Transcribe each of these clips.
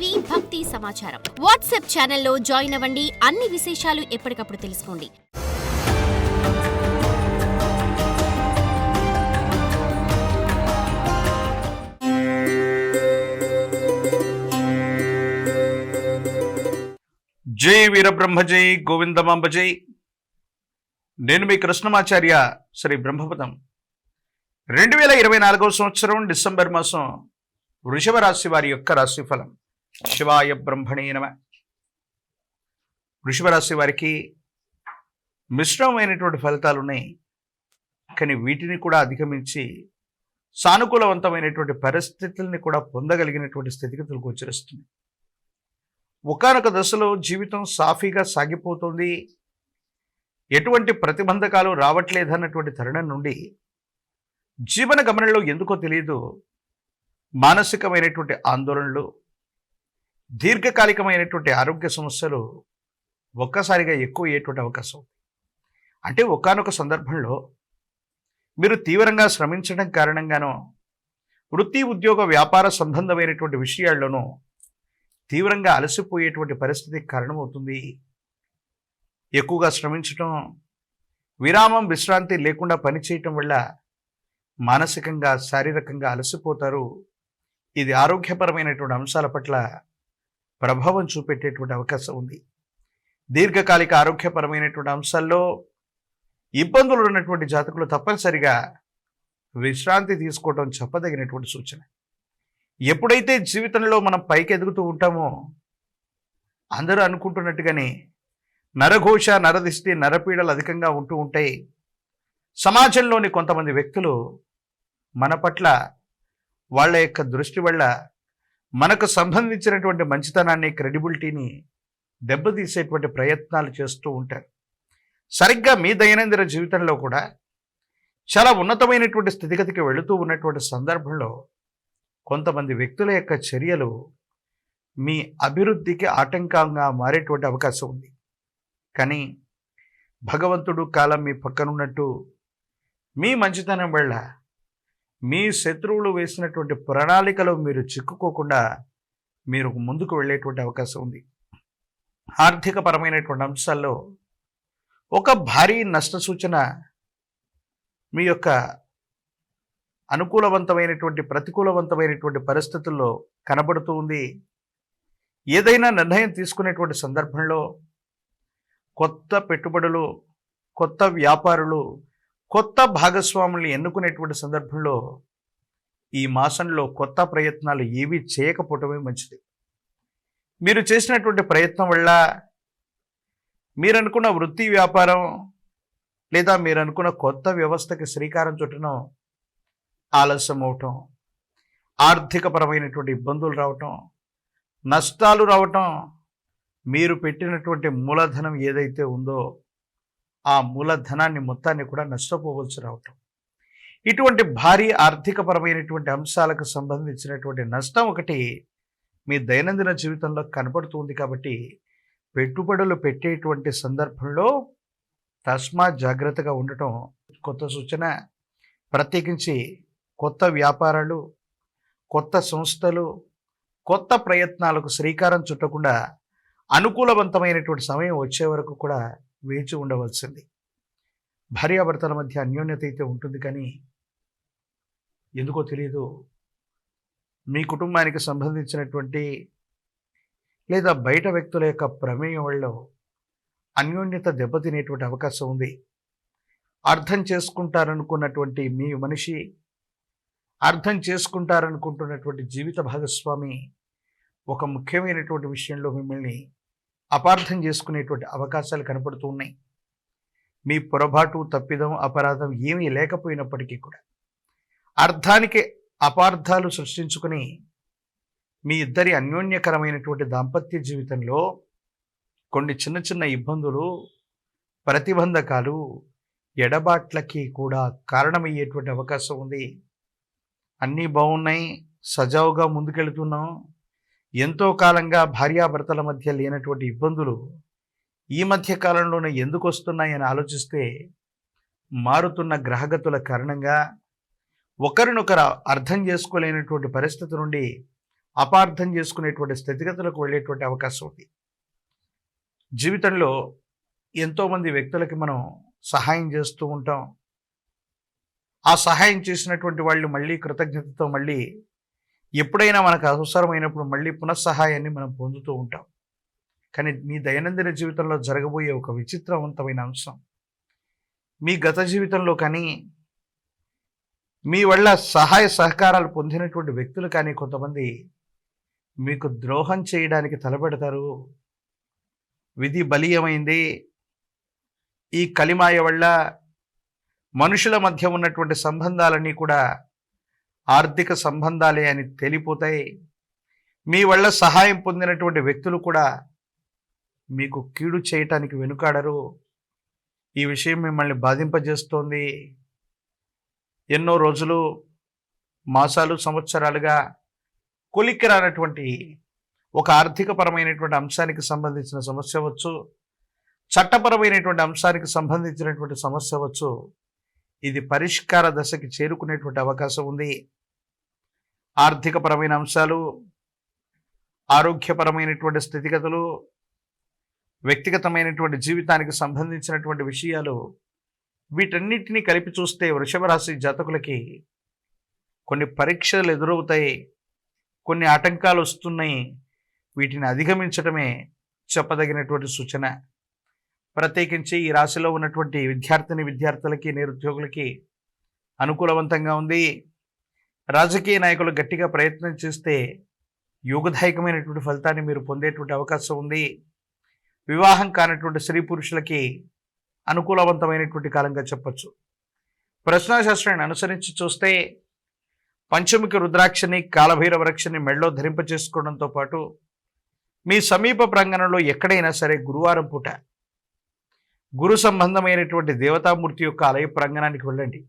TV భక్తి సమాచారం WhatsApp ఛానల్లో జాయిన్ అవ్వండి. అన్ని విశేషాలు ఎప్పటికప్పుడు తెలుసుకోండి. జై వీరబ్రహ్మ జై గోవిందమాంబ జై. నేను మీ కృష్ణమాచార్య శ్రీ బ్రహ్మపదం. 2024 సంవత్సరం డిసెంబర్ మాసం వృషభ రాశి వారి యొక్క రాశిఫలం. శివాయ బ్రహ్మణే నమః. వృషభ రాశి వారికి మిశ్రమమైనటువంటి ఫలితాలు ఉన్నాయి, కానీ వీటిని కూడా అధిగమించి సానుకూలవంతమైనటువంటి పరిస్థితుల్ని కూడా పొందగలిగినటువంటి స్థితిగతులు గోచరిస్తుంది. ఒకానొక దశలో జీవితం సాఫీగా సాగిపోతుంది, ఎటువంటి ప్రతిబంధకాలు రావట్లేదన్నటువంటి తరుణం నుండి జీవన గమనంలో ఎందుకో తెలియదు మానసికమైనటువంటి ఆందోళనలు, దీర్ఘకాలికమైనటువంటి ఆరోగ్య సమస్యలు ఒక్కసారిగా ఎక్కువ అయ్యేటువంటి అవకాశం. అంటే ఒకానొక సందర్భంలో మీరు తీవ్రంగా శ్రమించడం కారణంగానో, వృత్తి ఉద్యోగ వ్యాపార సంబంధమైనటువంటి విషయాల్లోనూ తీవ్రంగా అలసిపోయేటువంటి పరిస్థితికి కారణమవుతుంది. ఎక్కువగా శ్రమించటం, విరామం విశ్రాంతి లేకుండా పనిచేయటం వల్ల మానసికంగా శారీరకంగా అలసిపోతారు. ఇది ఆరోగ్యపరమైనటువంటి అంశాల పట్ల ప్రభావం చూపెట్టేటువంటి అవకాశం ఉంది. దీర్ఘకాలిక ఆరోగ్యపరమైనటువంటి అంశాల్లో ఇబ్బందులు ఉన్నటువంటి జాతకులు తప్పనిసరిగా విశ్రాంతి తీసుకోవడం చెప్పదగినటువంటి సూచన. ఎప్పుడైతే జీవితంలో మనం పైకి ఎదుగుతూ ఉంటామో అందరూ అనుకుంటున్నట్టుగానే నరఘోష, నరదిష్టి, నరపీడలు అధికంగా ఉంటూ ఉంటాయి. సమాజంలోని కొంతమంది వ్యక్తులు మన పట్ల వాళ్ళ యొక్క దృష్టి వల్ల మనకు సంబంధించినటువంటి మంచితనాన్ని, క్రెడిబిలిటీని దెబ్బతీసేటువంటి ప్రయత్నాలు చేస్తూ ఉంటారు. సరిగ్గా మీ దైనందిన జీవితంలో కూడా చాలా ఉన్నతమైనటువంటి స్థితిగతికి వెళుతూ ఉన్నటువంటి సందర్భంలో కొంతమంది వ్యక్తుల యొక్క చర్యలు మీ అభివృద్ధికి ఆటంకంగా మారేటువంటి అవకాశం ఉంది. కానీ భగవంతుడు కాలం మీ పక్కనున్నట్టు మీ మంచితనం వల్ల మీ శత్రువులు వేసినటువంటి ప్రణాళికలో మీరు చిక్కుకోకుండా మీరు ముందుకు వెళ్ళేటువంటి అవకాశం ఉంది. ఆర్థిక పరమైనటువంటి అంశాల్లో ఒక భారీ నష్ట సూచన మీ యొక్క అనుకూలవంతమైనటువంటి ప్రతికూలవంతమైనటువంటి పరిస్థితుల్లో కనబడుతూ ఉంది. ఏదైనా నిర్ణయం తీసుకునేటువంటి సందర్భంలో కొత్త పెట్టుబడులు, కొత్త వ్యాపారులు, కొత్త భాగస్వాముల్ని ఎన్నుకునేటువంటి సందర్భంలో ఈ మాసంలో కొత్త ప్రయత్నాలు ఏవి చేయకపోవటమే మంచిది. మీరు చేసినటువంటి ప్రయత్నం వల్ల మీరు అనుకున్న వృత్తి వ్యాపారం లేదా మీరు అనుకున్న కొత్త వ్యవస్థకి శ్రీకారం చుట్టడం ఆలస్యం అవటం, ఆర్థికపరమైనటువంటి ఇబ్బందులు రావటం, నష్టాలు రావటం, మీరు పెట్టినటువంటి మూలధనం ఏదైతే ఉందో ఆ మూలధనాన్ని మొత్తాన్ని కూడా నష్టపోవలసి రావటం, ఇటువంటి భారీ ఆర్థికపరమైనటువంటి అంశాలకు సంబంధించినటువంటి నష్టం ఒకటి మీ దైనందిన జీవితంలో కనపడుతుంది. కాబట్టి పెట్టుబడులు పెట్టేటువంటి సందర్భంలో తస్మాత్ జాగ్రత్తగా ఉండటం కొత్త సూచన. ప్రత్యేకించి కొత్త వ్యాపారాలు, కొత్త సంస్థలు, కొత్త ప్రయత్నాలకు శ్రీకారం చుట్టకుండా అనుకూలవంతమైనటువంటి సమయం వచ్చే వరకు కూడా వేచి ఉండవలసింది. భార్యాభర్తల మధ్య అన్యోన్యత అయితే ఉంటుంది, కానీ ఎందుకో తెలియదు మీ కుటుంబానికి సంబంధించినటువంటి లేదా బయట వ్యక్తుల యొక్క ప్రమేయం వల్ల అన్యోన్యత దెబ్బతినేటువంటి అవకాశం ఉంది. అర్థం చేసుకుంటారనుకున్నటువంటి మీ మనిషి, అర్థం చేసుకుంటారనుకుంటున్నటువంటి జీవిత భాగస్వామి ఒక ముఖ్యమైనటువంటి విషయంలో మిమ్మల్ని అపార్థం చేసుకునేటువంటి అవకాశాలు కనపడుతూ ఉన్నాయి. మీ పొరపాటు, తప్పిదం, అపరాధం ఏమీ లేకపోయినప్పటికీ కూడా అర్థానికి అపార్థాలు సృష్టించుకుని మీ ఇద్దరి అన్యోన్యకరమైనటువంటి దాంపత్య జీవితంలో కొన్ని చిన్న చిన్న ఇబ్బందులు, ప్రతిబంధకాలు, ఎడబాట్లకి కూడా కారణమయ్యేటువంటి అవకాశం ఉంది. అన్నీ బాగున్నాయి, సజావుగా ముందుకెళ్తున్నాం, ఎంతో కాలంగా భార్యాభర్తల మధ్య లేనటువంటి ఇబ్బందులు ఈ మధ్య కాలంలోనే ఎందుకు వస్తున్నాయని ఆలోచిస్తే మారుతున్న గ్రహగతుల కారణంగా ఒకరినొకరు అర్థం చేసుకోలేనటువంటి పరిస్థితి నుండి అపార్థం చేసుకునేటువంటి స్థితిగతులకు వెళ్ళేటువంటి అవకాశం ఉంది. జీవితంలో ఎంతోమంది వ్యక్తులకి మనం సహాయం చేస్తూ ఉంటాం. ఆ సహాయం చేసినటువంటి వాళ్ళు మళ్ళీ కృతజ్ఞతతో మళ్ళీ ఎప్పుడైనా మనకు అవసరమైనప్పుడు మళ్ళీ పునఃసహాయాన్ని మనం పొందుతూ ఉంటాం. కానీ మీ దైనందిన జీవితంలో జరగబోయే ఒక విచిత్రవంతమైన అంశం, మీ గత జీవితంలో కానీ మీ వల్ల సహాయ సహకారాలు పొందినటువంటి వ్యక్తులు కానీ కొంతమంది మీకు ద్రోహం చేయడానికి తలపెడతారు. విధి బలీయమైంది. ఈ కలిమాయ వల్ల మనుషుల మధ్య ఉన్నటువంటి సంబంధాలన్నీ కూడా ఆర్థిక సంబంధాలే అని తేలిపోతాయి. మీ వల్ల సహాయం పొందినటువంటి వ్యక్తులు కూడా మీకు కీడు చేయటానికి వెనుకాడరు. ఈ విషయం మిమ్మల్ని బాధింపజేస్తోంది. ఎన్నో రోజులు, మాసాలు, సంవత్సరాలుగా కొలిక్కి రానటువంటి ఒక ఆర్థికపరమైనటువంటి అంశానికి సంబంధించిన సమస్య అవచ్చు, చట్టపరమైనటువంటి అంశానికి సంబంధించినటువంటి సమస్య అవచ్చు, ఇది పరిష్కార దశకి చేరుకునేటువంటి అవకాశం ఉంది. ఆర్థికపరమైన అంశాలు, ఆరోగ్యపరమైనటువంటి స్థితిగతులు, వ్యక్తిగతమైనటువంటి జీవితానికి సంబంధించినటువంటి విషయాలు, వీటన్నిటినీ కలిపి చూస్తే వృషభ రాశి జాతకులకి కొన్ని పరీక్షలు ఎదురవుతాయి, కొన్ని ఆటంకాలు వస్తున్నాయి. వీటిని అధిగమించడమే చెప్పదగినటువంటి సూచన. ప్రత్యేకించి ఈ రాశిలో ఉన్నటువంటి విద్యార్థులకి, నిరుద్యోగులకి అనుకూలవంతంగా ఉంది. రాజకీయ నాయకులు గట్టిగా ప్రయత్నం చేస్తే యోగదాయకమైనటువంటి ఫలితాన్ని మీరు పొందేటువంటి అవకాశం ఉంది. వివాహం కానటువంటి స్త్రీ పురుషులకి అనుకూలవంతమైనటువంటి కాలంగా చెప్పచ్చు. ప్రశ్నాశాస్త్రాన్ని అనుసరించి చూస్తే పంచముఖి రుద్రాక్షని, కాలభైరవ రక్షని మెళ్ళలో ధరింపచేసుకోవడంతో పాటు మీ సమీప ప్రాంగణంలో ఎక్కడైనా సరే గురువారం పూట గురు సంబంధమైనటువంటి దేవతామూర్తి యొక్క ఆలయ ప్రాంగణానికి వెళ్ళండి.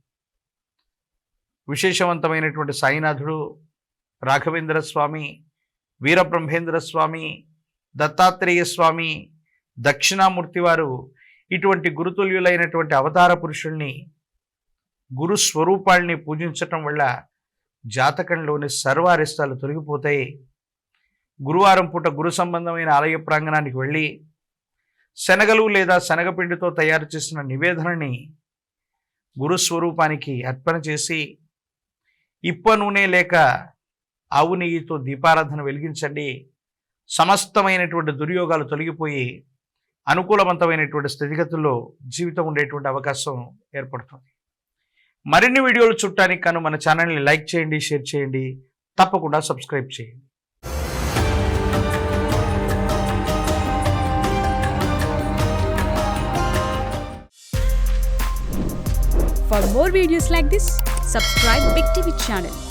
విశేషవంతమైనటువంటి సాయినాథుడు, రాఘవేంద్ర స్వామి, వీరబ్రహ్మేంద్ర స్వామి, దత్తాత్రేయ స్వామి, దక్షిణామూర్తి వారు ఇటువంటి గురుతుల్యులైనటువంటి అవతార పురుషుల్ని, గురు స్వరూపాల్ని పూజించటం వల్ల జాతకంలోని సర్వారిష్టాలు తొలగిపోతాయి. గురువారం పూట గురు సంబంధమైన ఆలయ ప్రాంగణానికి వెళ్ళి శనగలు లేదా శనగపిండితో తయారు చేసిన నివేదనని గురుస్వరూపానికి అర్పణ చేసి ఇప్ప నూనె లేక ఆవు నెయ్యితో దీపారాధన వెలిగించండి. సమస్తమైనటువంటి దుర్యోగాలు తొలగిపోయి అనుకూలవంతమైనటువంటి స్థితిగతుల్లో జీవితం ఉండేటువంటి అవకాశం ఏర్పడుతుంది. మరిన్ని వీడియోలు చూడటానికి కాను మన ఛానల్ని లైక్ చేయండి, షేర్ చేయండి, తప్పకుండా సబ్స్క్రైబ్ చేయండి. For more videos like this, subscribe Big TV channel.